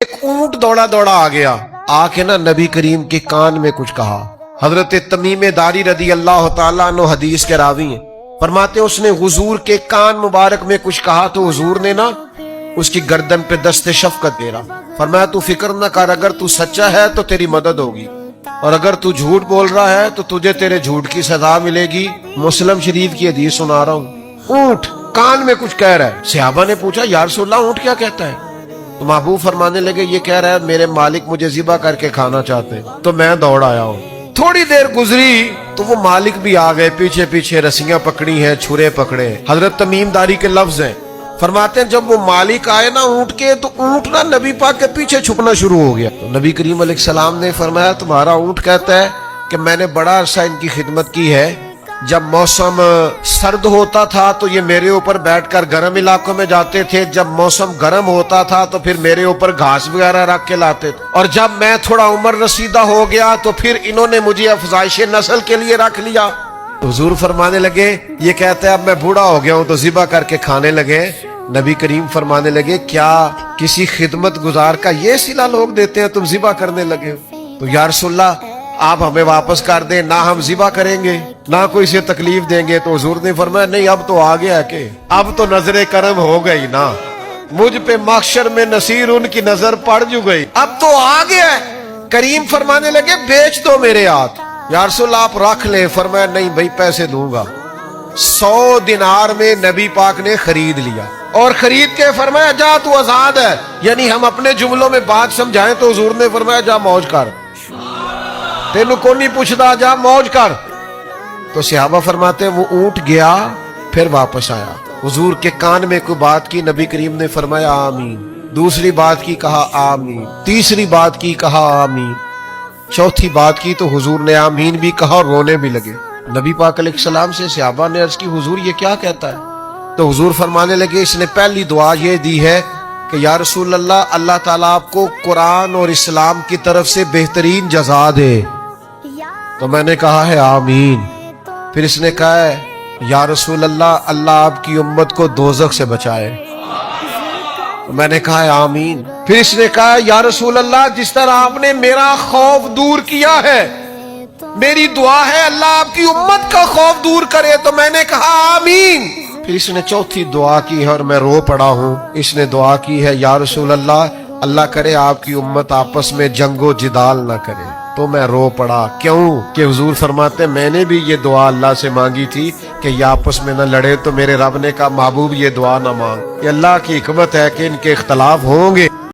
ایک اونٹ دوڑا دوڑا آ گیا، آ کے نا نبی کریم کے کان میں کچھ کہا۔ حضرت تمیم داری رضی اللہ تعالیٰ عنہ حدیث کے راوی ہیں، فرماتے اس نے حضور کے کان مبارک میں کچھ کہا تو حضور نے نا اس کی گردن پہ دست شفقت پھیرا، فرمایا تو فکر نہ کر، اگر تو سچا ہے تو تیری مدد ہوگی، اور اگر تو جھوٹ بول رہا ہے تو تجھے تیرے جھوٹ کی سزا ملے گی۔ مسلم شریف کی حدیث سنا رہا ہوں۔ اونٹ کان میں کچھ کہہ رہا ہے، صحابہ نے پوچھا یا رسول اللہ اونٹ کیا کہتا ہے؟ تو محبوب فرمانے لگے یہ کہہ رہا ہے میرے مالک مجھے ذبح کر کے کھانا چاہتے ہیں تو میں دوڑ آیا ہوں۔ تھوڑی دیر گزری تو وہ مالک بھی آ گئے، پیچھے پیچھے رسیاں پکڑی ہیں، چھرے پکڑے۔ حضرت تمیم داری کے لفظ ہیں، فرماتے ہیں جب وہ مالک آئے نا اونٹ کے تو اونٹ نا نبی پاک کے پیچھے چھپنا شروع ہو گیا۔ تو نبی کریم علیہ السلام نے فرمایا تمہارا اونٹ کہتا ہے کہ میں نے بڑا عرصہ ان کی خدمت کی ہے، جب موسم سرد ہوتا تھا تو یہ میرے اوپر بیٹھ کر گرم علاقوں میں جاتے تھے، جب موسم گرم ہوتا تھا تو پھر میرے اوپر گھاس وغیرہ رکھ کے لاتے تھے، اور جب میں تھوڑا عمر رسیدہ ہو گیا تو پھر انہوں نے مجھے افزائش نسل کے لیے رکھ لیا۔ حضور فرمانے لگے یہ کہتا ہے اب میں بوڑھا ہو گیا ہوں تو ذبح کر کے کھانے لگے۔ نبی کریم فرمانے لگے کیا کسی خدمت گزار کا یہ صلہ لوگ دیتے ہیں تم ذبح کرنے لگے ہو؟ تو یا رسول اللہ آپ ہمیں واپس کر دیں، نہ ہم ذبح کریں گے نہ کوئی سے تکلیف دیں گے۔ تو حضور نے فرمایا نہیں اب تو آ گیا کہ اب تو نظر کرم ہو گئی نا، مجھ پہ محشر میں نصیر ان کی نظر پڑ جو گئی، اب تو آ گیا ہے۔ کریم فرمانے لگے بیچ دو میرے ہاتھ۔ یا رسول اللہ آپ رکھ لیں، فرمایا نہیں بھائی پیسے دوں گا۔ 100 دینار میں نبی پاک نے خرید لیا اور خرید کے فرمایا جا تو آزاد ہے۔ یعنی ہم اپنے جملوں میں بات سمجھائیں تو حضور نے فرمایا جا موج کر، تینوں کو نہیں پوچھتا، جا موج کر۔ تو صحابہ فرماتے ہیں وہ اونٹ گیا پھر واپس آیا، حضور کے کان میں کوئی بات کی، نبی کریم نے فرمایا آمین، دوسری بات کی کہا آمین، تیسری بات کی کہا آمین، چوتھی بات کی تو حضور نے آمین بھی کہا اور رونے بھی لگے۔ نبی پاک علیہ السلام سے صحابہ نے عرض کی حضور یہ کیا کہتا ہے؟ تو حضور فرمانے لگے اس نے پہلی دعا یہ دی ہے کہ یا رسول اللہ اللہ تعالیٰ آپ کو قرآن اور اسلام کی طرف سے بہترین جزا دے۔ تو میں نے کہا ہے آمین۔ پھر اس نے کہا ہے یا رسول اللہ اللہ آپ کی امت کو دوزخ سے بچائے۔ تو میں نے کہا ہے آمین۔ پھر اس نے کہا ہے یا رسول اللہ جس طرح آپ نے میرا خوف دور کیا ہے میری دعا ہے اللہ آپ کی امت کا خوف دور کرے۔ تو میں نے کہا آمین۔ پھر اس نے چوتھی دعا کی ہے اور میں رو پڑا ہوں، اس نے دعا کی ہے یا رسول اللہ اللہ کرے آپ کی امت آپس میں جنگ و جدال نہ کرے۔ تو میں رو پڑا، کیوں کہ حضور فرماتے میں نے بھی یہ دعا اللہ سے مانگی تھی کہ یہ آپس میں نہ لڑے، تو میرے رب نے کہا محبوب یہ دعا نہ مانگ، یہ اللہ کی حکمت ہے کہ ان کے اختلاف ہوں گے